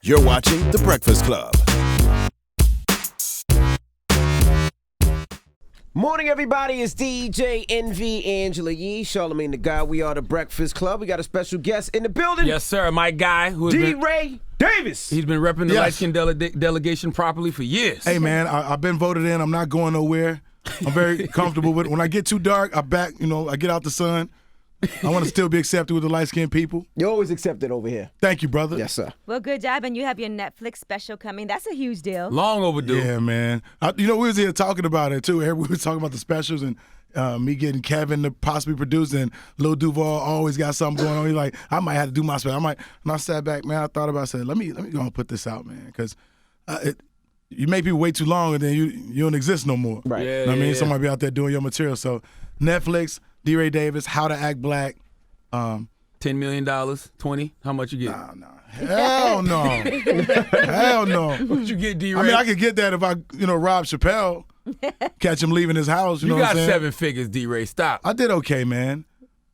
You're watching The Breakfast Club. Morning, everybody. It's DJ Envy, Angela Yee, Charlamagne the God. We are The Breakfast Club. We got a special guest in the building. Yes, sir. My guy, who has DeRay Davis. He's been repping the light-skin delegation properly for years. Hey, man, I've been voted in. I'm not going nowhere. I'm very comfortable with it. When I get too dark, I get out the sun. I want to still be accepted with the light-skinned people. You're always accepted over here. Thank you, brother. Yes, sir. Well, good job, and you have your Netflix special coming. That's a huge deal. Long overdue. Yeah, man. We was here talking about it, too. We were talking about the specials and me getting Kevin to possibly produce, and Lil Duval always got something going on. He's like, I might have to do my special. And I sat back, man, I thought about it. I said, let me go and put this out, man, because you make people wait too long and then you don't exist no more. Right. You know what I mean? Somebody be out there doing your material. So Netflix, DeRay Davis, How to Act Black. $10 million, 20. How much you get? Nah. Hell no. Hell no. What you get, DeRay? I mean, I could get that if I, Rob Chappelle, catch him leaving his house. You know what I'm got saying? 7 figures, DeRay. Stop. I did okay, man.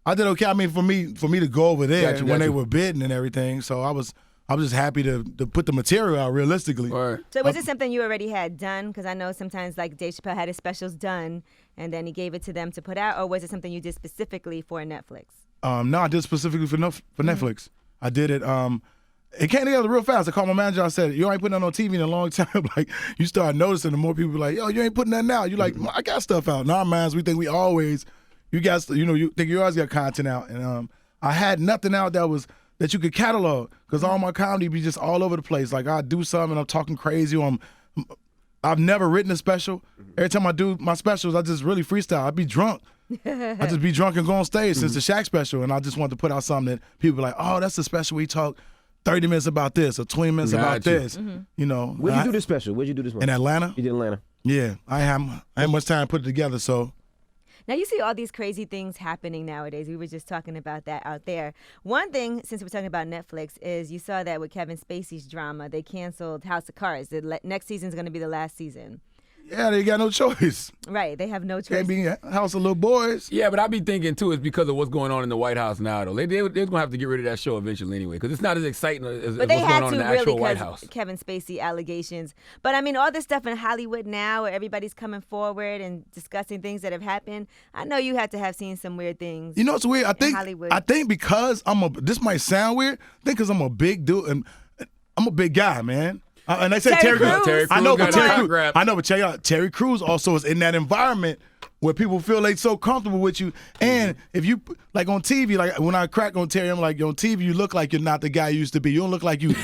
I did okay. I mean, for me to go over there Got when they you. were bidding and everything, so I was just happy to put the material out realistically. Right. So was it something you already had done? Because I know sometimes like Dave Chappelle had his specials done, and then he gave it to them to put out, or was it something you did specifically for Netflix? No, I did specifically for Netflix. I did it. It came together real fast. I called my manager. I said, "You ain't putting that on TV in a long time." Like, you start noticing, the more people be like, "Yo, you ain't putting that out." You like, I got stuff out. In our minds, we think we always, you think you always got content out. And I had nothing out that you could catalog, because all my comedy be just all over the place. Like, I do something and I'm talking crazy, or I've never written a special. Every time I do my specials, I just really freestyle. I be drunk. I just be drunk and go on stage since the Shaq special, and I just want to put out something that people be like, oh, that's the special. We talk 30 minutes about this or 20 minutes about this. You know. Where'd you do this special? Where'd you do this one? In Atlanta. You did Atlanta. Yeah, I had much time to put it together, so. Now, you see all these crazy things happening nowadays. We were just talking about that out there. One thing, since we're talking about Netflix, is you saw that with Kevin Spacey's drama. They canceled House of Cards. The next season's going to be the last season. Yeah, they got no choice. Right, they have no choice. Can't be House of Little Boys. Yeah, but I be thinking, too, it's because of what's going on in the White House now, though. They're going to have to get rid of that show eventually anyway, because it's not as exciting as what's going on in the actual White House. Kevin Spacey allegations. But, I mean, all this stuff in Hollywood now where everybody's coming forward and discussing things that have happened, I know you had to have seen some weird things. You know what's weird? Hollywood. I think because this might sound weird, I think because I'm a big dude, and I'm a big guy, man. And they say Terry Crews. I know, but Terry Crews also is in that environment where people feel they so comfortable with you. And if you, like on TV, like when I crack on Terry, I'm like, on TV, you look like you're not the guy you used to be. You don't look like you,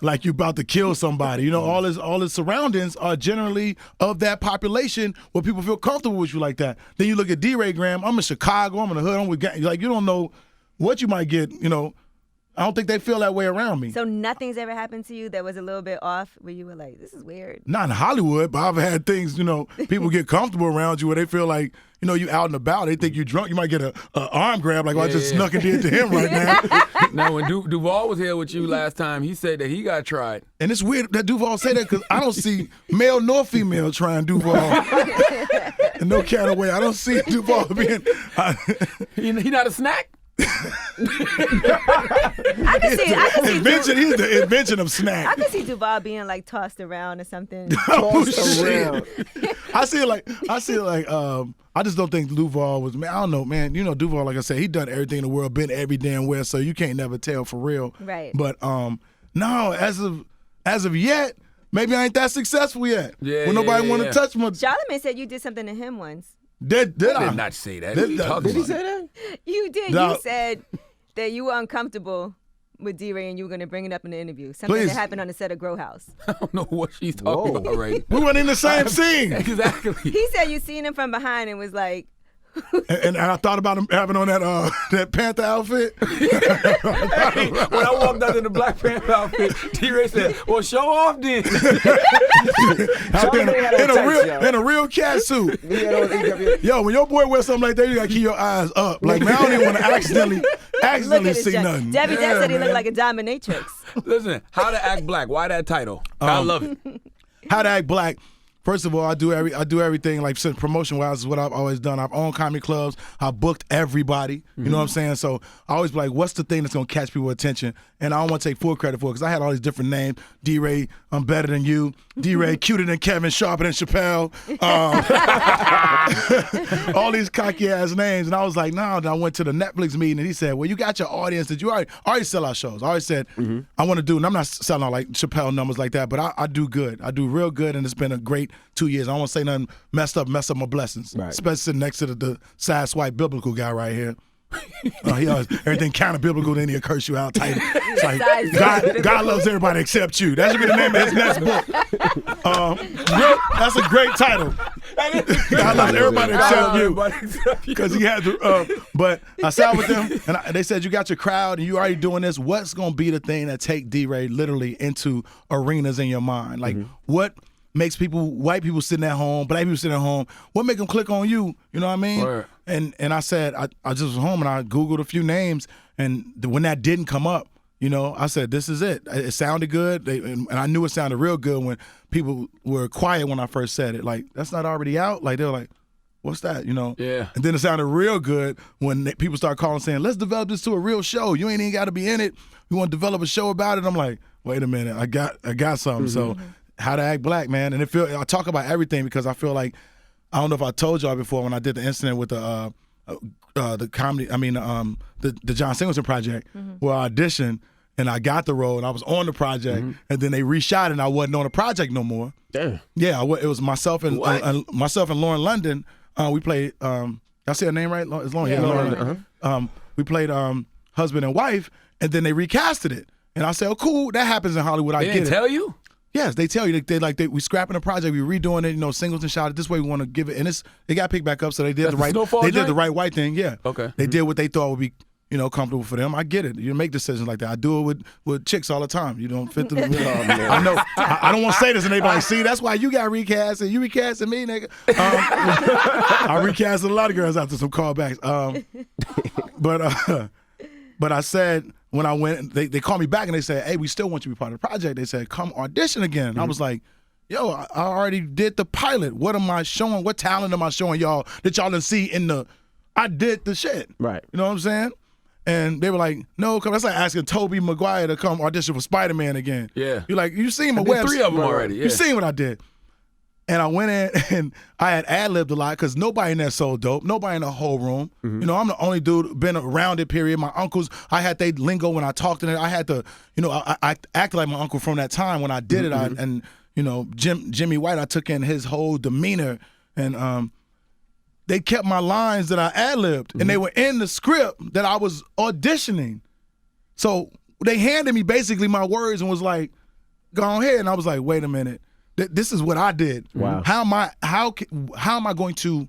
like you about to kill somebody. You know, all his surroundings are generally of that population where people feel comfortable with you like that. Then you look at DeRay Graham. I'm in Chicago. I'm in the hood. I'm with gang. Like, you don't know what you might get, I don't think they feel that way around me. So nothing's ever happened to you that was a little bit off where you were like, this is weird? Not in Hollywood, but I've had things, people get comfortable around you where they feel like, you out and about. They think you're drunk. You might get an arm grab like I just snuck and did to him right now. Now, when Duval was here with you last time, he said that he got tried. And it's weird that Duval say that because I don't see male nor female trying Duval in no kind of way. I don't see Duval being... He not a snack? I can see he's the invention of snack. I can see Duval being like tossed around or something. Tossed around. I see it like I just don't think Duval was, man, I don't know, man. Duval, like I said, he done everything in the world, been every damn where, so you can't never tell for real. Right. But no, as of yet, maybe I ain't that successful yet. When nobody want to touch me. Charlamagne said you did something to him once. Did I? Did not say that. Did he say that? You did. No. You said that you were uncomfortable with DeRay and you were going to bring it up in the interview. Something Please. that happened on the set of Grow House. I don't know what she's talking about right We weren't in the same scene. Exactly. He said you seen him from behind and was like... and I thought about him having on that Panther outfit. Hey, when I walked out in the Black Panther outfit, DeRay said, well, show off then. in a real cat suit. Yo, when your boy wears something like that, you got to keep your eyes up. Like, man, I don't even want to accidentally see nothing. Debbie Deb said he looked like a dominatrix. Listen, How to Act Black. Why that title? I love it. How to Act Black. First of all, I do everything like promotion-wise is what I've always done. I've owned comedy clubs. I've booked everybody. You know what I'm saying? So I always be like, what's the thing that's going to catch people's attention? and I don't want to take full credit for it because I had all these different names. DeRay, I'm better than you. DeRay, cuter than Kevin, sharper than Chappelle. All these cocky ass names, and I was like, no. Then I went to the Netflix meeting, and he said, well, you got your audience. Did you already sell out shows? I already said I want to do, and I'm not selling out like Chappelle numbers like that, but I do good. I do real good, and it's been a great 2 years. I don't want to say nothing mess up my blessings. Right. Especially sitting next to the side swipe biblical guy right here. He always, everything kind of biblical, then he'll curse you out tight. It's like God loves everybody except you. That should be the name of his next book. That's a great title. God loves everybody except you. Because he had to. But I sat with them, and they said, you got your crowd, and you already doing this. What's going to be the thing that take DeRay literally into arenas in your mind? Like, what makes white people sitting at home, black people sitting at home, what make them click on you? You know what I mean? Right. And I said, I just was home and I Googled a few names, and when that didn't come up, you know, I said, this is it. It sounded good, and I knew it sounded real good when people were quiet when I first said it. Like, that's not already out? Like, they were like, what's that? You know? Yeah. And then it sounded real good when people start calling saying, let's develop this to a real show. You ain't even got to be in it. We want to develop a show about it. I'm like, wait a minute, I got something. So how to act black, man. And I talk about everything because I feel like, I don't know if I told y'all before when I did the incident with the comedy, the John Singleton project, where I auditioned and I got the role and I was on the project, and then they reshot it and I wasn't on the project no more. Damn. Yeah, it was myself and Lauren London. We played. Y'all say her name right? It's Lauren. Yeah, Lauren. We played husband and wife, and then they recasted it. And I said, "Oh, cool. That happens in Hollywood. I get it." They didn't tell you? Yes, they tell you. We scrapping the project, we redoing it. You know, Singleton shot it this way. We want to give it, and it got picked back up. So they did the right white thing. Yeah. Okay. They did what they thought would be, you know, comfortable for them. I get it. You make decisions like that. I do it with chicks all the time. You don't fit the. I know. I don't want to say this, and they be like, "See, that's why you got recast, and you recasting me, nigga." I recasted a lot of girls after some callbacks. But I said. When I went, they called me back and they said, hey, we still want you to be part of the project. They said, come audition again. I was like, yo, I already did the pilot. What am I showing? What talent am I showing y'all that y'all didn't see I did the shit. Right. You know what I'm saying? And they were like, no, because that's like asking Tobey Maguire to come audition for Spider-Man again. Yeah. You're like, you seen my web. 3 of them already. Yeah. You seen what I did. And I went in and I had ad-libbed a lot because nobody in there so dope. Nobody in the whole room. You know, I'm the only dude been around it, period. My uncles, I had they lingo when I talked to them. I had to, you know, I acted like my uncle from that time when I did it. And, you know, Jimmy White, I took in his whole demeanor. And they kept my lines that I ad-libbed. And they were in the script that I was auditioning. So they handed me basically my words and was like, go ahead. And I was like, wait a minute. This is what I did. Wow. How am I going to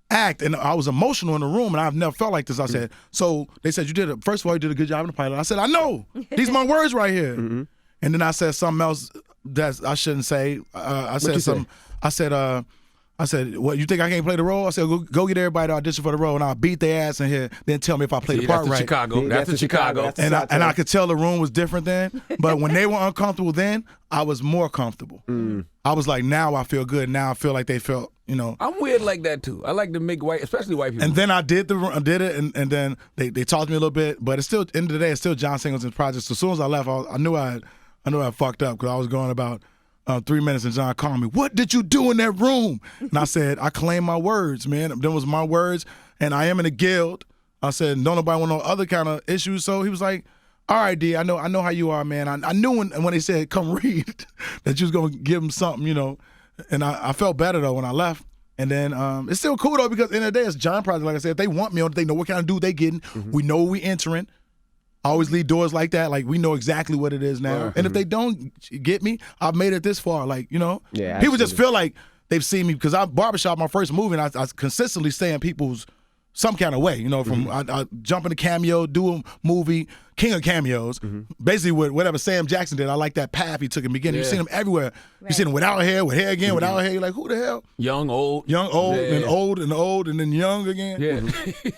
act? And I was emotional in the room, and I've never felt like this. I said, so they said, first of all, you did a good job in the pilot. I said, I know. These are my words right here. And then I said something else that I shouldn't say. I said something. I said, what, you think I can't play the role? I said, go get everybody to audition for the role, and I'll beat their ass in here, then tell me if I play the part right. Chicago. That's in Chicago. And I could tell the room was different then, but when they were uncomfortable then, I was more comfortable. I was like, now I feel good. Now I feel like they felt, you know. I'm weird like that too. I like to make especially white people. And then I did it, and then they taught me a little bit, but it's still, end of the day, it's still John Singleton's project. So as soon as I left, I knew I fucked up because I was going about 3 minutes, and John called me, what did you do in that room? And I said, I claim my words, man. Them was my words, and I am in a guild. I said, don't nobody want no other kind of issues. So he was like, all right, D, I know how you are, man. I knew when they said, come read, that you was going to give them something, you know. And I felt better, though, when I left. And then it's still cool, though, because at the end of the day, it's John Project. Like I said, if they want me on, they know what kind of dude they getting. We know we entering. I always leave doors like that. Like, we know exactly what it is now. And if they don't get me, I've made it this far. Like, you know, people just feel like they've seen me because Barbershop, my first movie, and I consistently stay in people's some kind of way, you know, from I jump in a cameo, do a movie, king of cameos. Basically, whatever Sam Jackson did, I like that path he took in the beginning. You've seen him everywhere. Right. You seen him without hair, with hair again, without hair. You're like, who the hell? Young, old, and old, and then young again. Yeah.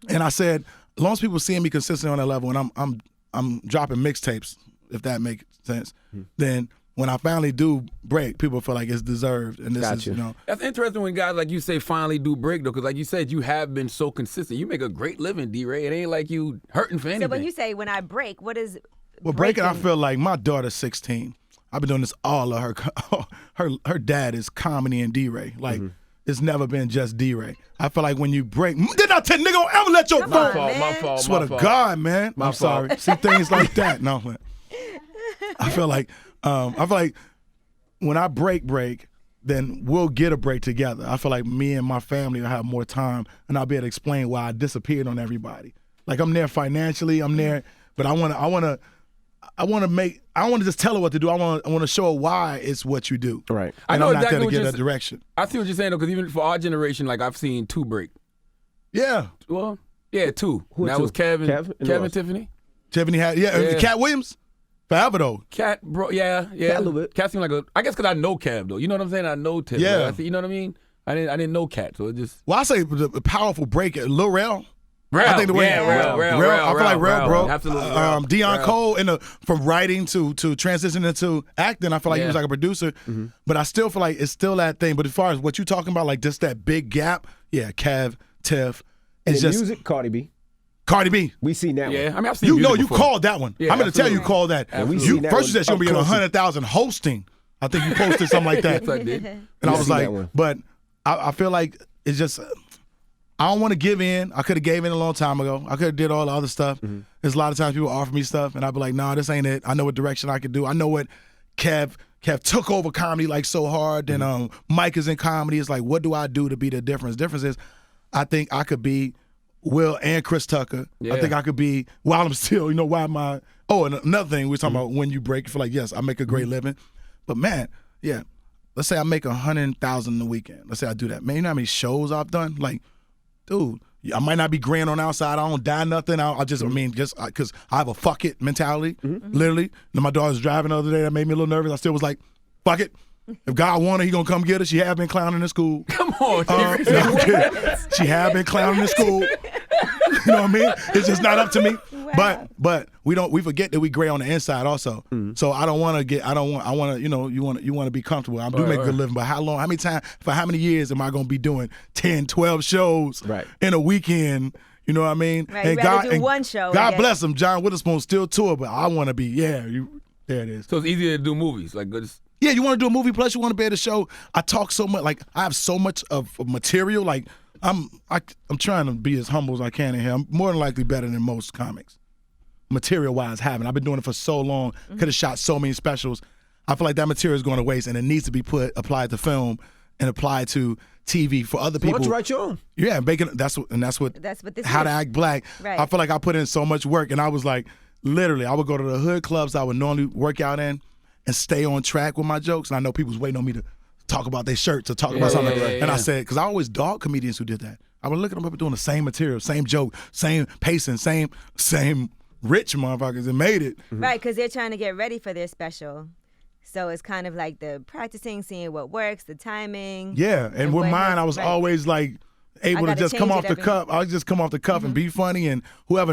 And I said, as long as people seeing me consistently on that level, and I'm dropping mixtapes, if that makes sense, then when I finally do break, people feel like it's deserved. And this is, you know. That's interesting when guys, like you say, finally do break, though, because like you said, you have been so consistent. You make a great living, DeRay. It ain't like you hurting for anything. So when you say, when I break, what is Well, breaking, I feel like my daughter's 16. I've been doing this all of her dad is comedy and DeRay. Like, it's never been just DeRay. I feel like when you break, did I tell nigga don't ever let your phone? My fault. Swear to God, man. I'm sorry. See things like that. No, man. I feel like when I break, then we'll get a break together. I feel like me and my family will have more time, and I'll be able to explain why I disappeared on everybody. Like, I'm there financially, I'm there, but I want to just tell her what to do. I want to show her why it's what you do. Right. I know I'm not exactly there what to you're get that direction. I see what you're saying though, because even for our generation, like I've seen 2 break. Yeah. Well, yeah, 2. Who That two? was Kevin Kev? Tiffany. Tiffany had, Cat Williams. Forever though. Cat, bro, yeah. Cat a little bit. Cat seemed like a. I guess because I know Kev though. You know what I'm saying? I know Tiff. Yeah. You know what I mean? I didn't know Cat, so it just. Well, I say the powerful break, Lil Rel. Rel, I think the way Rel, I feel like Rel, bro. Absolutely. Deion Cole from writing to transitioning into acting, I feel like he was like a producer. But I still feel like it's still that thing. But as far as what you talking about, like just that big gap, yeah, Kev, Tiff. And It's just music, Cardi B. Cardi B. We seen that Yeah, one. I mean I've seen. You music know you before. called that one. Yeah, I'm gonna tell you absolutely. called that. Absolutely. You seen that first you one said she's gonna be up in close. 100,000 hosting. I think you posted something like that. Yes, I did. And I was seen like, that one. but I feel like it's just I don't want to give in. I could have gave in a long time ago. I could have did all the other stuff. There's a lot of times people offer me stuff, and I'd be like, nah, this ain't it. I know what direction I could do. I know what Kev took over comedy like so hard. And Mike is in comedy. It's like, what do I do to be the difference? Difference is, I think I could be Will and Chris Tucker. Yeah. I think I could be while I'm still, why am I? Oh, and another thing we're talking about when you break, you feel like, yes, I make a great living. But man, yeah, let's say I make 100,000 a weekend. Let's say I do that. Man, you know how many shows I've done? Like, dude, I might not be grand on the outside. I don't die nothing. Just because I have a fuck it mentality, literally. And my daughter was driving the other day. That made me a little nervous. I still was like, fuck it. If God want her, he gonna come get her. She have been clowning in school. Come on, No, I'm kidding. She have been clowning in school. You know what I mean? It's just not up to me. Wow. But we forget that we gray on the inside also. So I want to you want to be comfortable. I do make a good living, but how many years am I going to be doing 10, 12 shows in a weekend? You know what I mean? Right, you'd rather do one show. God bless him. John Witherspoon still tour, but I want to be, there it is. So it's easier to do movies, like good. Yeah, you want to do a movie, plus you want to be able to show. I talk so much, like I have so much of material. Like I'm trying to be as humble as I can in here. I'm more than likely better than most comics, material-wise. I've been doing it for so long. Could have shot so many specials. I feel like that material is going to waste, and it needs to be applied to film and applied to TV for other people. Why don't you write your own? Yeah, that's what this How is. to Act Black. Right. I feel like I put in so much work, and I was like, literally, I would go to the hood clubs I would normally work out in and stay on track with my jokes. And I know people was waiting on me to talk about their shirts or talk about something. And I said, because I always dog comedians who did that. I would look at them up doing the same material, same joke, same pacing, same rich motherfuckers that made it. Right, because they're trying to get ready for their special. So it's kind of like the practicing, seeing what works, the timing. Yeah, and with mine, I was always like able to just come off the cuff. I would just come off the cuff and be funny, and whoever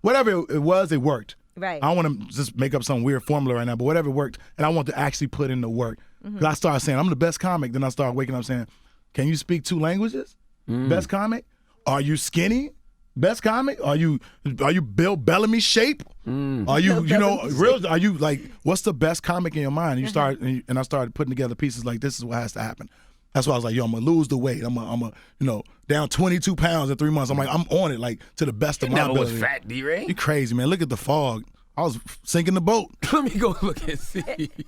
whatever it was, it worked. Right. I don't want to just make up some weird formula right now, but whatever worked, and I want to actually put in the work. Because I started saying, I'm the best comic. Then I started waking up saying, can you speak 2 languages? Best comic? Are you skinny? Best comic? Are you Bill Bellamy shape? Are you real? Are you like, what's the best comic in your mind? And I started putting together pieces like, this is what has to happen. That's why I was like, yo, I'm gonna lose the weight. I'm down 22 pounds in 3 months. I'm like, I'm on it, like to the best of my Never ability. was fat, DeRay. You crazy, man. Look at the fog. I was sinking the boat. Let me go look and see.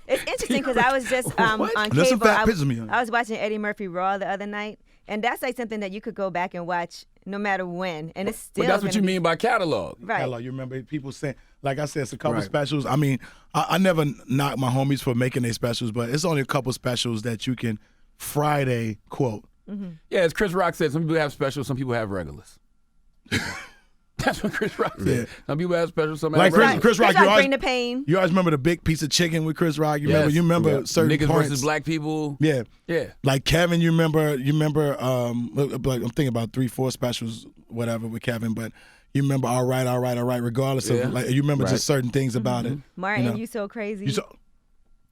It's interesting because I was just on There's some cable. fat pictures of me. I was watching Eddie Murphy Raw the other night, and that's like something that you could go back and watch no matter when, and it's still. But that's what you mean by catalog. Right. Catalog. You remember people saying, like I said, it's a couple specials. I mean, I never knock my homies for making their specials, but it's only a couple specials that you can Friday quote. Yeah, as Chris Rock said, some people have specials, some people have regulars. That's what Chris Rock said. Yeah. Some people have specials, some Like have regulars. Chris Rock, you always, bring the pain. you always remember the big piece of chicken with Chris Rock. You remember certain Niggas points. versus black people. Yeah. Yeah. Like Kevin, you remember like I'm thinking about 3-4 specials, whatever, with Kevin, but you remember all right, regardless of like you remember just certain things about it. Martin, you so crazy.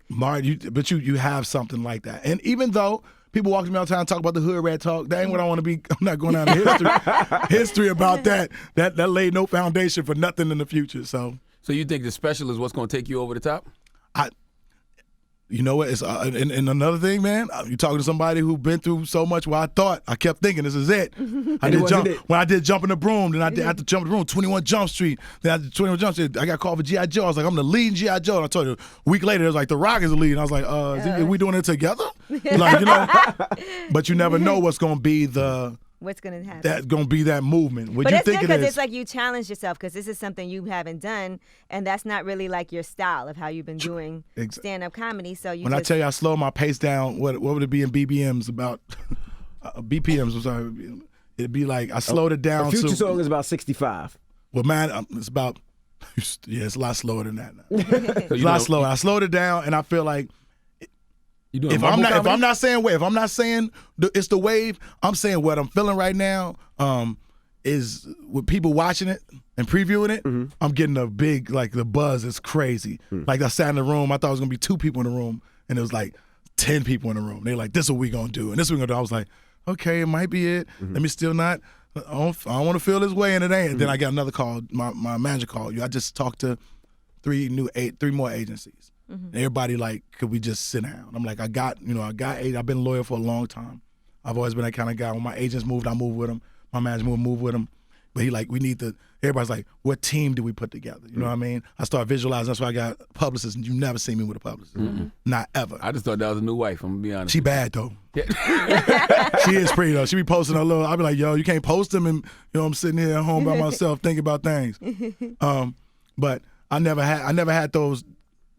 Martin, but you have something like that. And even though people walk to me all the time and talk about the hood rat talk, that ain't what I want to be. I'm not going down to history about that. That laid no foundation for nothing in the future. So So you think the special is what's going to take you over the top? You know what? It's and another thing, man. You're talking to somebody who's been through so much. Where I kept thinking this is it. When I did Jump in the Broom, then I did after Jump in the Broom, 21 Jump Street. Then after 21 Jump Street, I got called for G.I. Joe. I was like, I'm the lead in G.I. Joe. And I told you a week later, it was like The Rock is the lead. And I was like, are we doing it together? Like, you know. But you never know what's gonna be what's going to happen. That's going to be that movement. What but you it's think good because it is? it's like you challenge yourself because this is something you haven't done, and that's not really like your style of how you've been doing stand-up comedy. So when I tell you I slow my pace down, what would it be in BBMs about? BPMs, I'm sorry. It'd be like I slowed it down. The Future song is about 65. Well, man, it's about, it's a lot slower than that now. It's a lot slower. I slowed it down, and I feel like if I'm not saying it's the wave, I'm saying what I'm feeling right now is with people watching it and previewing it, I'm getting a big, like the buzz is crazy. Like I sat in the room, I thought it was gonna be 2 people in the room, and it was like 10 people in the room. They're like, this is what we gonna do, and this is what we gonna do. I was like, okay, it might be it. Let me still not, I don't want to feel this way, and it ain't. Then I got another call, my manager called you. I just talked to 3 more agencies. Everybody like, could we just sit down? I'm like, I got 8. I've been loyal for a long time. I've always been that kind of guy. When my agents moved, I moved with them. My manager moved with them. But he like, everybody's like, what team do we put together? You know what I mean? I start visualizing. That's why I got publicists. And you never see me with a publicist. Not ever. I just thought that was a new wife, I'm going to be honest. She bad, though. She is pretty, though. She be posting a little, I be like, yo, you can't post them. And, you know, I'm sitting here at home by myself thinking about things. But I never had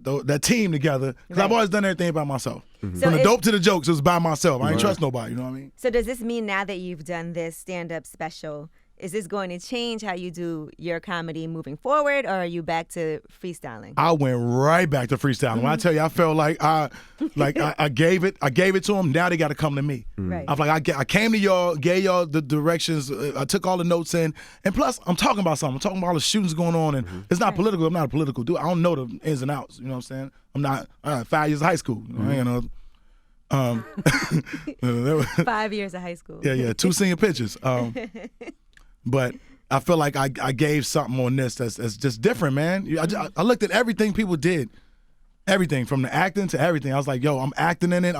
that team together, because I've always done everything by myself. From the dope to the jokes, it was by myself. I ain't trust nobody, you know what I mean? So does this mean now that you've done this stand-up special, is this going to change how you do your comedy moving forward, or are you back to freestyling? I went right back to freestyling. When I tell you, I felt like I gave it to them. Now they got to come to me. Right. I was like, I came to y'all, gave y'all the directions. I took all the notes in, and plus, I'm talking about something. I'm talking about all the shootings going on, and it's not political. I'm not a political dude. I don't know the ins and outs. You know what I'm saying? I'm not 5 years of high school. You know, I ain't no. 5 years of high school. Yeah, 2 senior pictures. But I feel like I gave something on this that's just different, man. I looked at everything people did, everything from the acting to everything. I was like, yo, I'm acting in it.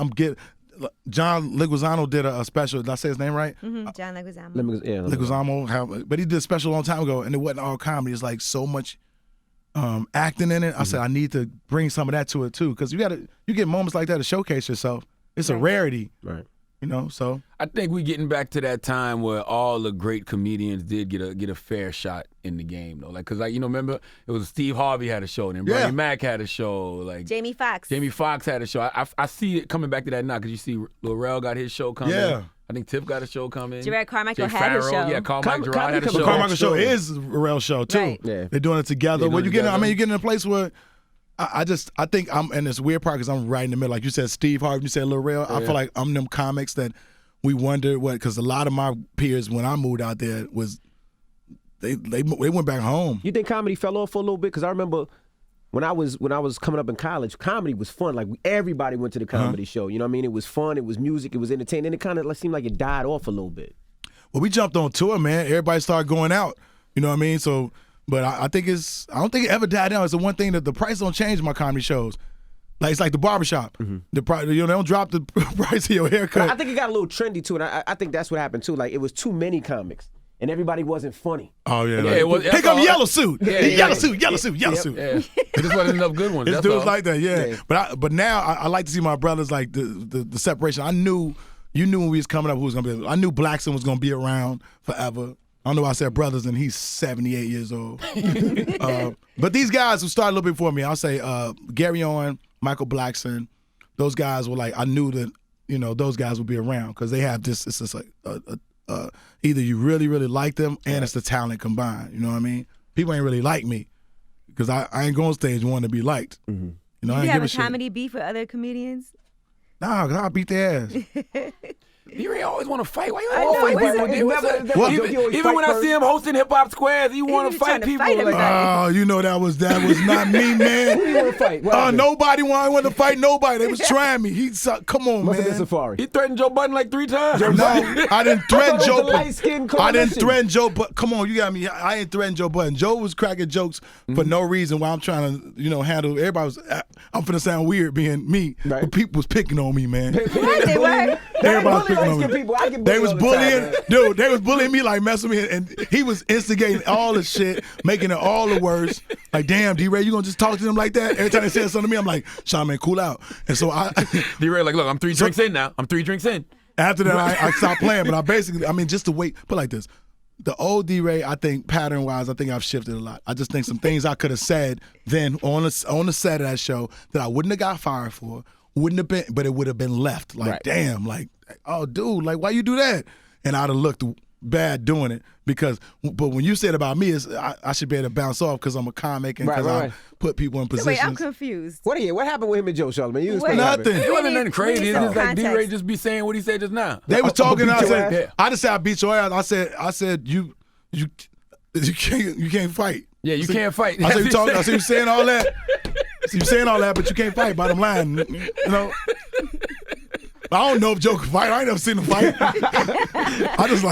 John Leguizamo did a special. Did I say his name right? John Leguizamo. Leguizamo, but he did a special a long time ago, and it wasn't all comedy. It's like so much acting in it. I said I need to bring some of that to it too, because you get moments like that to showcase yourself. It's a rarity, right? You know, so I think we're getting back to that time where all the great comedians did get a fair shot in the game, though. Like, cause remember it was Steve Harvey had a show, and then Bernie Mac had a show, like Jamie Foxx had a show. I see it coming back to that now, because you see Lorel got his show coming. Yeah. I think Tiff got a show coming. Gerard Carmichael had his show. Yeah, Carmichael had a show. The Carmichael show is Lorel's show too. Right. Yeah. They're doing it together. Well, you're getting in a place where I think I'm in this weird part, because I'm right in the middle. Like you said, Steve Harvey, you said Lorel. I feel like I'm them comics that we wondered because a lot of my peers when I moved out there was they went back home. You think comedy fell off for a little bit? Because I remember when I was coming up in college, comedy was fun. Like everybody went to the comedy show. You know what I mean? It was fun. It was music. It was entertaining. And it kind of seemed like it died off a little bit. Well, we jumped on tour, man. Everybody started going out. You know what I mean? So, but I don't think it ever died down. It's the one thing that the price don't change in my comedy shows. Like it's like the barbershop. They don't drop the price of your haircut. I think it got a little trendy too, and I think that's what happened too. Like it was too many comics, and everybody wasn't funny. Oh yeah, here come Yellow Suit, Yellow Suit. Yeah. There just wasn't enough good ones. It's dudes like that, yeah. But now I like to see my brothers like the separation. You knew when we was coming up who was gonna be. I knew Blackson was gonna be around forever. I don't know why I said brothers, and he's 78 years old. But these guys who started a little bit before me, I'll say Gary Owen, Michael Blackson, those guys were like, I knew that, those guys would be around because they have this, it's just like, either you really, really like them and it's the talent combined, you know what I mean? People ain't really like me because I ain't go on stage wanting to be liked. Do you have a comedy beef with other comedians? Nah, because I'll beat their ass. DeRay always want to fight. Why you always know, fight people? What? Even when I see him hosting hip hop squares, he want to fight people. Oh, you know that was not me, man. Who you want to fight? What happened? Nobody wanted to fight nobody. They was trying me. Come on, Must have been man. Safari. He threatened Joe Budden like 3 times. No, I didn't threaten I thought it was Joe the Budden. light-skinned I didn't coalition. threaten Joe Budden. Come on, you got me. I ain't threatened Joe Budden. Joe was cracking jokes for no reason while I'm trying to, handle. Everybody was. I'm finna sound weird being me, Right. but people was picking on me, man. What? They were? Everybody was Bully picking on light-skinned me. people. I get They bullied was all the time, bullying, man. dude. They was bullying me like messing with me, and he was instigating all the shit, making it all the worse. Like, damn, DeRay, you gonna just talk to them like that? Every time they said something to me, I'm like, Sean, man, cool out. And so DeRay like, look, I'm 3 drinks in now. I'm 3 drinks in. after that, I stopped playing. But just to wait, put it like this. The old DeRay, I think pattern-wise, I think I've shifted a lot. I just think some things I could have said then on the set of that show that I wouldn't have got fired for, wouldn't have been, but it would have been left. Like, Right. damn, like, oh, dude, like, why you do that? And I'd have looked bad doing it but when you said about me, I should be able to bounce off because I'm a comic and because Right. I put people in positions. Wait, I'm confused. What happened with him and Joe Charlamagne? You explain Wait. what happened. Nothing. It wasn't We nothing need crazy. It's some just like context. DeRay just be saying what he said just now. They was talking. beat I your said, ass? I just said I beat your ass. I said you can't fight. Yeah, you can't fight. I said That's you what talking. he I said you saying all that. So you saying all that, but you can't fight. Bottom line, I don't know if Joe can fight. I ain't never seen him fight. I just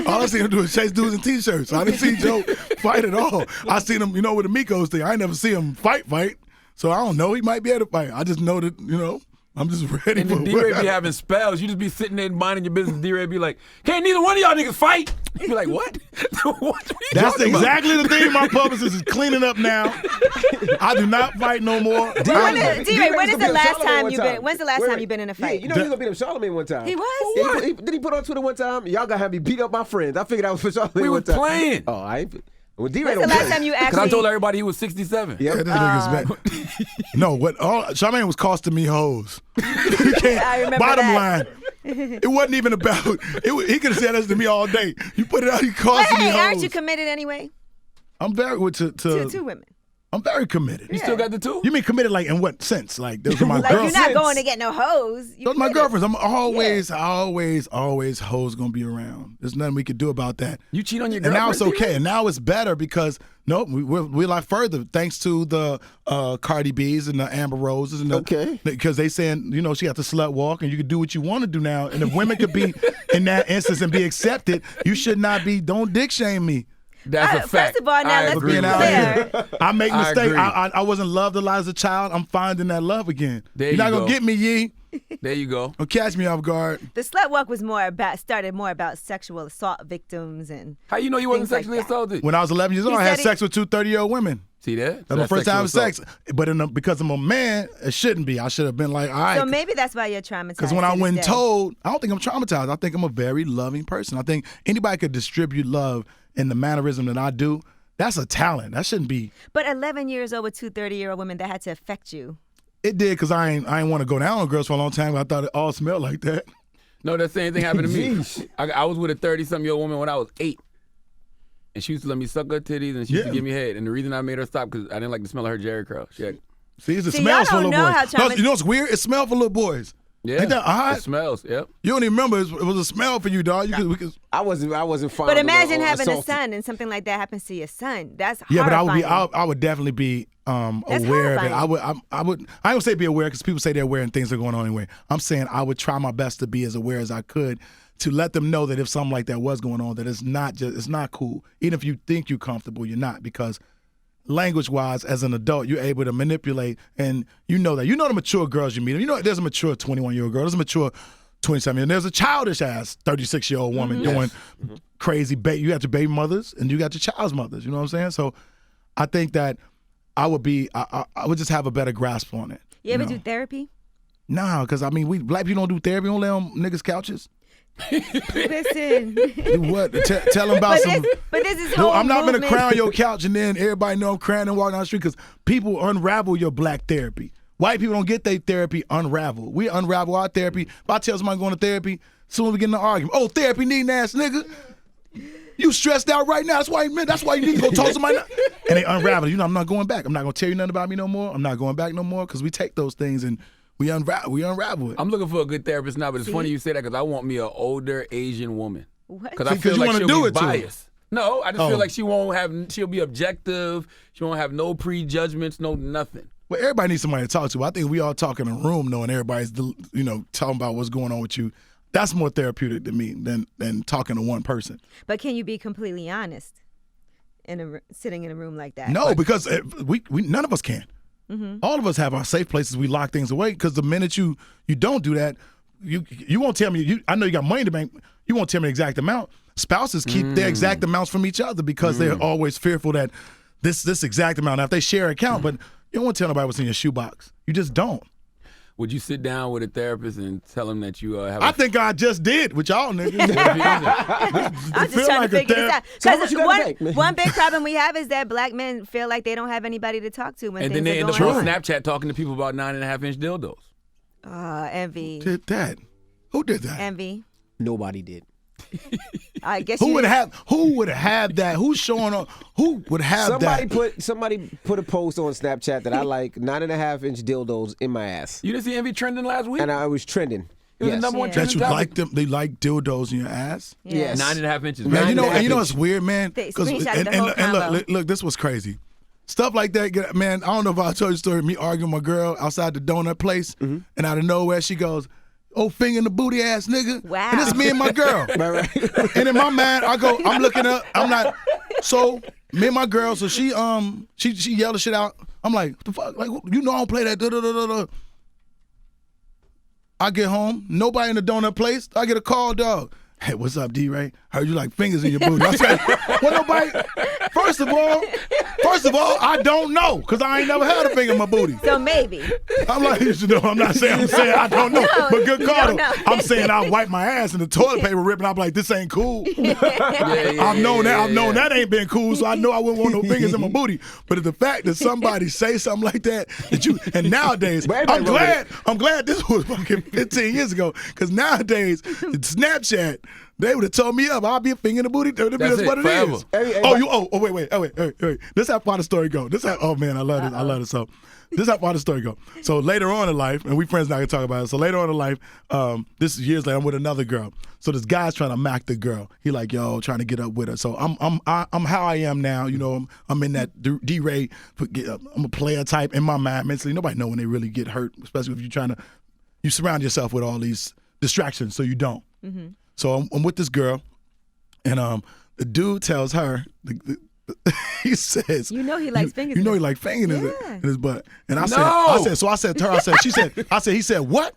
all I seen him do is chase dudes in t-shirts. I didn't see Joe fight at all. I seen him, with the Migos thing. I ain't never see him fight. So I don't know. He might be able to fight. I just know that, I'm just ready And for then DeRay be having spells. You just be sitting there minding your business. DeRay be like, can't neither one of y'all niggas fight. You be like, what? What are you That's talking about? exactly the thing my publicist is cleaning up now. I do not fight no more. DeRay, when is the last time one you've been? When's the last time you've been in a Yeah, fight? you know you gonna beat up Charlamagne one time. He was? Yeah, did he put on Twitter one time? Y'all gonna have me beat up my friends. I figured I was for Charlamagne We one was time. playing. Oh, I ain't. Well, DeRay When's don't the last play. time you Because actually? I told everybody he was 67. Yeah. That nigga's mad. No, Charlamagne was costing me hoes. You can't. I remember Bottom that. line, it wasn't even about. He could have said that to me all day. You put it out, he costing me Hey, hoes. aren't you committed anyway? I'm very to Two women. I'm very committed. You still got the 2? You mean committed like in what sense? Like those are my Like you're girls. not going to get no hoes. You Those are my committed. girlfriends. I'm always hoes gonna be around. There's nothing we could do about that. You cheat on your And girlfriend? now it's okay. DeRay? And now it's better because we're a lot further thanks to the Cardi B's and the Amber Roses and Okay. because they saying she got the slut walk and you can do what you want to do now. And if women could be in that instance and be accepted, you should not be. Don't dick shame me. That's a fact. First of all, now I let's agree be with Being that. clear. out here, I make I mistakes. agree. I wasn't loved a lot as a child. I'm finding that love again. There You're not you gonna go. get me, Yee. There you go. Don't catch me off guard. The slut walk was started more about sexual assault victims and. How you know you wasn't Things like sexually that. assaulted? When I was 11 years old, He I had said sex with 2 30-year-old women. See that? That's my first time having sexual sex. assault. But because I'm a man, it shouldn't be. I should have been like, all right. So maybe that's why you're traumatized. Because when I to this went day. told, I don't think I'm traumatized. I think I'm a very loving person. I think anybody could distribute love in the mannerism that I do. That's a talent. That shouldn't be. But 11 years old with 2 30-year-old women, that had to affect you. It did because I ain't want to go down on girls for a long time. I thought it all smelled like that. No, that same thing happened to me. Jeez. I was with a 30-something-year-old woman when I was 8. And she used to let me suck her titties and she used to Yeah. give me head. And the reason I made her stop because I didn't like the smell of her Jerry curl. She had, See, it's a See, smell y'all for don't little know boys. how No, you know what's weird? It smelled for little boys. yeah, Ain't that odd? it smells, yep. You don't even remember. It was a smell for you, dog. I wasn't fine. But imagine having a son and something like that happens to your son. That's Yeah, but horrifying. I would definitely be That's aware of it. horrifying. I don't say be aware because people say they're aware and things are going on anyway. I'm saying I would try my best to be as aware as I could to let them know that if something like that was going on, that it's not cool. Even if you think you're comfortable, you're not, because language-wise, as an adult, you're able to manipulate, and you know that. You know the mature girls you meet. You know there's a mature 21-year-old girl. There's a mature 27-year-old. And there's a childish-ass 36-year-old woman doing crazy. You got your baby mothers, and you got your child's mothers. You know what I'm saying? So I think that I would just have a better grasp on it. You ever know? do therapy? Nah, because I mean, we black people don't do therapy. We don't lay on niggas' couches. Listen. Do what? Tell them about some. But this is Dude, whole I'm not gonna movement. crown your couch and then everybody know I'm crying and walking down the street because people unravel your black therapy. White people don't get their therapy unraveled. We unravel our therapy. If I tell somebody going to therapy, soon as we get in an argument, oh, therapy needing ass nigga. You stressed out right now. That's why you need to go talk to somebody now. And they unravel it. You know, I'm not going back. I'm not gonna tell you nothing about me no more. I'm not going back no more because we take those things and we unravel it. I'm looking for a good therapist now, but it's funny you say that because I want me an older Asian woman. What? Because I See, feel 'cause you like wanna she'll do be it to her. biased. No, I just feel like she'll be objective. She won't have no prejudgments, no nothing. Well, everybody needs somebody to talk to. I think we all talk in a room knowing everybody's, talking about what's going on with you. That's more therapeutic to me than talking to one person. But can you be completely honest sitting in a room like that? No, because we none of us can. All of us have our safe places. We lock things away because the minute you don't do that, you won't tell me. I know you got money in the bank. You won't tell me the exact amount. Spouses keep their exact amounts from each other because they're always fearful that this exact amount. Now, if they share an account, but you don't want to tell nobody what's in your shoebox. You just don't. Would you sit down with a therapist and tell them that you have? I think I just did with y'all niggas. I'm just trying to figure this out. So how much Because you gotta pay? one big problem we have is that black men feel like they don't have anybody to talk to when and things then they are end up going on on. Snapchat talking to people about 9.5-inch dildos. Envy. Did that? Who did that? Envy. Nobody did. I guess Who you would didn't- have that? Who's showing up? Who would have that? Somebody put a post on Snapchat that I like 9.5-inch dildos in my ass, You didn't see Envy trending last week? and I was trending. It was the Yes. number one Yeah. trending That you topic. like them? They like dildos in your ass? Yeah. 9.5 inches. Man, you know 9.5 what's weird, man? They 'Cause- screenshotted the whole combo. look, this was crazy. Stuff like that, man. I don't know if I told you the story. Me arguing with my girl outside the donut place, and out of nowhere she goes, "Oh, finger in the booty ass nigga." Wow. And it's me and my girl. Right. And in my mind, I'm looking up. I'm not. So me and my girl. So she yelled the shit out. I'm like, what the fuck? Like, I don't play that. Da, da, da, da, da. I get home, nobody in the donut place. I get a call, dog. Hey, what's up, DeRay? Heard you like fingers in your booty. I said, well, nobody. First of all, I don't know because I ain't never had a finger in my booty. So maybe. I'm like, I'm not saying I don't know, No, but good you call. don't know. I'm saying I wipe my ass and the toilet paper ripping. I'm like, this ain't cool. I've known that ain't been cool, so I know I wouldn't want no fingers in my booty. But the fact that somebody say something like that and nowadays, But I'm everybody glad this was fucking 15 years ago, because nowadays Snapchat. They would have told me up. I'll be a finger in the booty. That's That's it, what it forever. is. Wait. This how far the story go. Oh man, I love this. I love this. So this how far the story go. So later on in life, and we friends now can talk about it. So later on in life, this is years later, I'm with another girl. So this guy's trying to mack the girl. He like, yo, trying to get up with her. So I'm how I am now. You know, I'm in that DeRay. I'm a player type in my mind mentally. Nobody know when they really get hurt, especially if you surround yourself with all these distractions, so you don't. Mm-hmm. So I'm with this girl, and the dude tells her, he says, You know he likes fingers. You know in he it. like fingers in his butt. And I said, he said, what?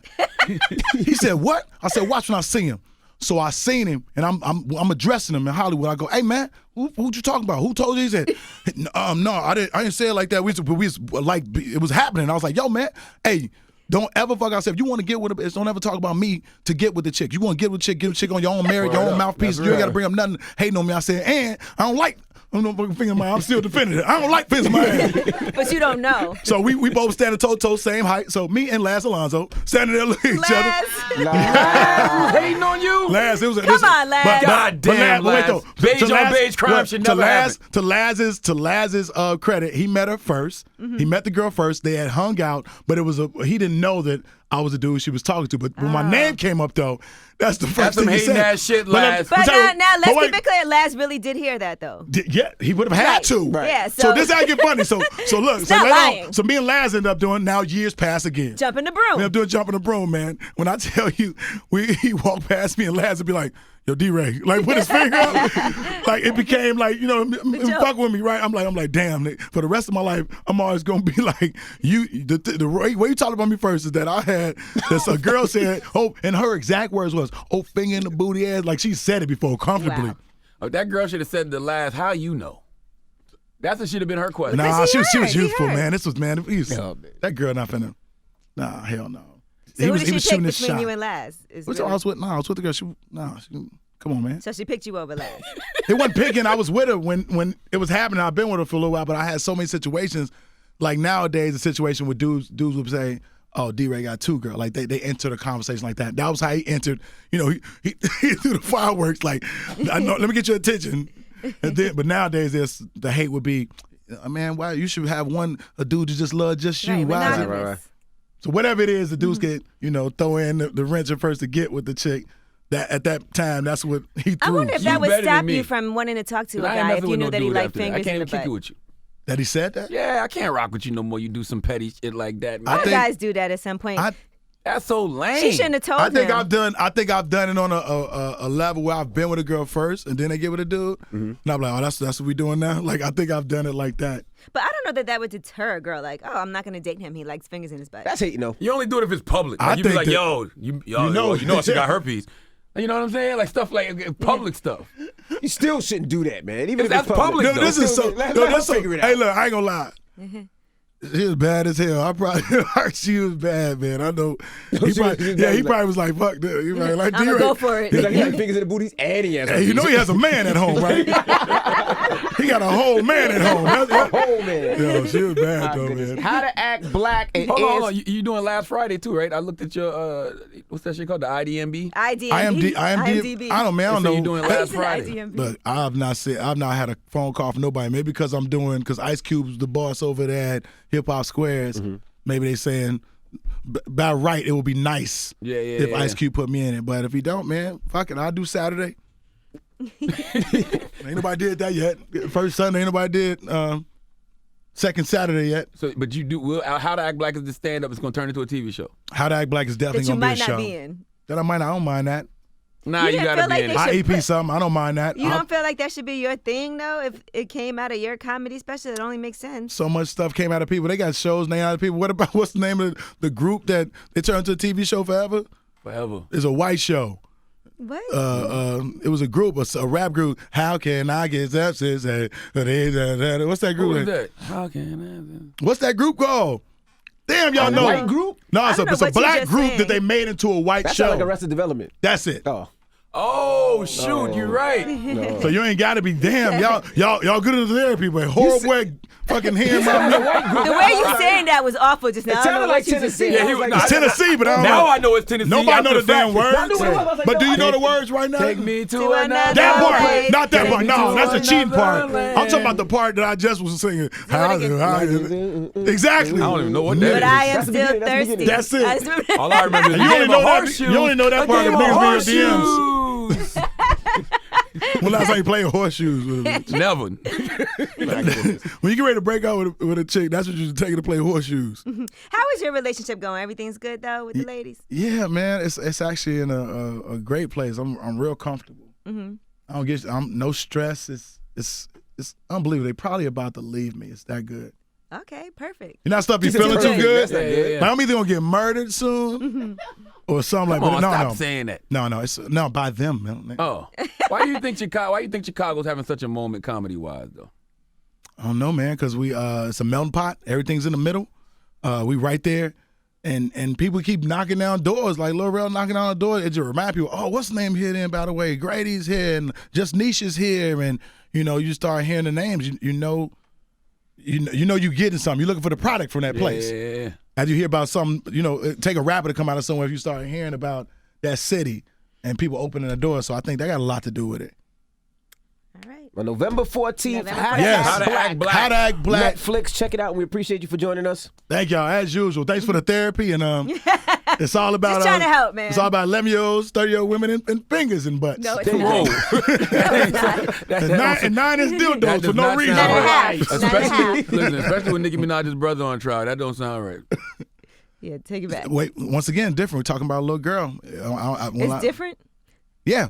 He said, what? I said, watch when I see him. So I seen him, and I'm addressing him in Hollywood. I go, hey man, who'd you talking about? Who told you? He said, no, I didn't say it like that. We was like, it was happening. I was like, yo man, hey. Don't ever fuck yourself. If you want to get with a bitch, don't ever talk about me to get with the chick. You want to get with a chick on your own merit, your own mouthpiece. You ain't got to bring up nothing hating on me. I said, and I don't like, fucking finger in my ass. I'm still defending it. I don't like fingers in my ass. But you don't know. So we both standing toe-to-toe, same height. So me and Laz Alonso standing there looking at each other. Laz. Hating on you? Laz, it was Come on, Laz. God damn, wait, Laz. Beige on beige crime should never happen. To Laz's credit, he met her first. Mm-hmm. He met the girl first. They had hung out, but he didn't know that I was the dude she was talking to. But when my name came up, though, that's the first some thing he hating said. ass shit, Laz. But now let's wait. keep it clear. Laz really did hear that though. Yeah, he would have had Right. to. Right. Yeah. So this how it get funny. So look. So not later lying. on, so me and Laz end up doing, now years pass again. Jumping the broom. We end up doing jumping the broom, man. When I tell you, he walked past me and Laz would be like, yo, DeRay, like put his finger up. Like it became like, fuck with me, right? I'm like, damn, for the rest of my life, I'm always gonna be like, the way you talked about me first is that I had this a girl said, oh, and her exact words was, oh, finger in the booty ass. Like she said it before comfortably. Wow. Oh, that girl should have said to Laz, how you know? That's what should have been her question. Nah, she was he youthful, heard. man. This was, man, that girl not finna, nah, hell no. So who did she pick shooting his between shot. you and Laz? I was with the girl. Come on, man. So she picked you over Laz. It wasn't picking. I was with her when it was happening. I've been with her for a little while, but I had so many situations. Like nowadays, the situation with dudes would say, oh, DeRay got two girls. Like they entered a conversation like that. That was how he entered. He threw the fireworks. Like, I know, let me get your attention. And then, but nowadays, the hate would be, man, why you should have a dude who just love just you. Right, Why is it? monogamous. Right. So whatever it is, the dudes get, throw in the wrench at first to get with the chick. That at that time, that's what he threw. I wonder if You that would better than stop me. you from wanting to talk to a I ain't guy if messing you with knew no that he dude liked after that. fingers I in can't the even kick butt. it with you. That he said that? Yeah, I can't rock with you no more. You do some petty shit like that, man. All guys do that at some point. That's so lame. She shouldn't have told I think him. I've done it on a level where I've been with a girl first and then they get with a dude. And I'm like, oh, that's what we doing now? Like, I think I've done it like that. But I don't know that would deter a girl. Like, oh, I'm not going to date him. He likes fingers in his butt. That's hate, You only do it if it's public. I Like, you be think like, that- yo, you know she got herpes. You know what I'm saying? Like stuff like public stuff. You still shouldn't do that, man. Even if That's it's public. public, No, this is so. Let No, her that's so. figure it out. Hey, look, I ain't gonna lie. She was bad as hell. I probably she was bad, man. I know. He probably was like, "Fuck this." He probably like, I'm going to go for it. He's like, he had fingers in the booties and he has Hey, you know he has a man at home, right? He got a whole man at home. Oh, man. Yo, she was bad though, man. How to act black and Hold on. You doing last Friday too, right? I looked at your what's that shit called? The IDMB? IMDb. I don't know. You doing last said Friday? IDMB. Look, I've not had a phone call from nobody. Maybe because Ice Cube's the boss over there at Hip Hop Squares. Maybe they saying by right it would be nice if Ice Cube put me in it. But if he don't, man, fuck it. I'll do Saturday. Ain't nobody did that yet. First Sunday, ain't nobody did second Saturday yet. So, but you do. How to Act Black is the stand up. It's gonna turn into a TV show. How to Act Black is definitely That you gonna be might a show. not be in. That I don't mind that. Nah, You you didn't gotta feel be like in they it. I should EP put- something. I don't mind that. You don't feel like that should be your thing, though? If it came out of your comedy special, it only makes sense. So much stuff came out of people. They got shows named out of people. What's the name of the group that they turned into a TV show forever? Forever. It's a white show. What? It was a group, a rap group. How can I get sepsis? What's that Who group? is that? How can What's that group called? Damn, y'all know. white group? No, it's I don't know a what you black just group saying. that they made into a white That show. sounds like Arrested Development. That's it. Oh. Oh shoot, you're right. So you ain't got to be damn. Y'all good at the therapy, but horrible way fucking hearing my The way you saying that was awful just now. It I don't know sounded what like you just Tennessee. said. Yeah, Like, nah, It's Tennessee, but I don't Now know. I know it's Tennessee. Nobody after know the the damn fact. words. I knew what it was. I was like, But do you know yo, the words right now? Take me to To another That another part, place. not that part. No, to that's the cheating part. another I'm talking about land. the part that I just was singing. again. Exactly. I don't even know what But that I is. am That's the still beginning, that's the thirsty. beginning. That's it. I just remember- All I remember is You the only game know of that- horseshoes. you only know that A part game of of niggas be in your horseshoes. When last time you played horseshoes with him? Never. When you get ready to break out with a chick, that's what you should take her to play horseshoes. How is your relationship going? Everything's good, though, with the ladies? Yeah, man, it's actually in a great place. I'm real comfortable. I don't get no stress. It's unbelievable. They probably about to leave me. It's that good. Okay, perfect. You know that stuff you She said feeling it's too perfect. good? That's not good. Like I'm either gonna get murdered soon or something Come like on, that. stop No, saying that. no, by them, man. Oh, why do you think Chicago's having such a moment comedy wise though? I don't know, man, because we it's a melting pot. Everything's in the middle. We right there, and people keep knocking down doors, like Lil Rel knocking down a door. It just remind people, oh, what's the name here then? By the way, Grady's here, and Just Nisha's here, and you start hearing the names. You know you getting something. You're looking for the product from that place. Yeah. As you hear about something, take a rapper to come out of somewhere. If you start hearing about that city and people opening the door, so I think that got a lot to do with it. All right. On November 14th, November How to 14th. Act How to Black. Act Black. How to Act Black. Netflix, check it out, and we appreciate you for joining us. Thank y'all, as usual. Thanks for the therapy, and it's all about Just trying to help, man. It's all about 11-year-olds, 30-year-old women, and fingers and butts. No, it's Whoa. not. and nine is That dildos does for no not reason. sound Nine and a right. half. Nine and a half. Especially with Nicki Minaj's brother on trial. That don't sound right. Yeah, take it back. Wait, once again, different. We're talking about a little girl. It's different? Yeah.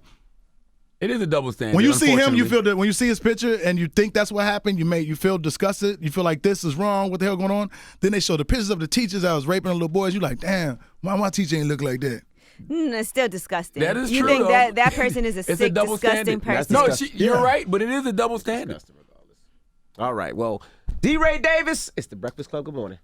It is a double standard. When you see him, you unfortunately. feel that. When you see his picture and you think that's what happened, you feel disgusted. You feel like this is wrong. What the hell going on? Then they show the pictures of the teachers that was raping the little boys. You like, damn, why my teacher ain't look like that? It's still disgusting. That is you true, think though. that person is a It's sick, a double disgusting standard. person? No, disgusting. you're Yeah. right, but it is a double standard. All right, well, DeRay Davis, it's the Breakfast Club. Good morning.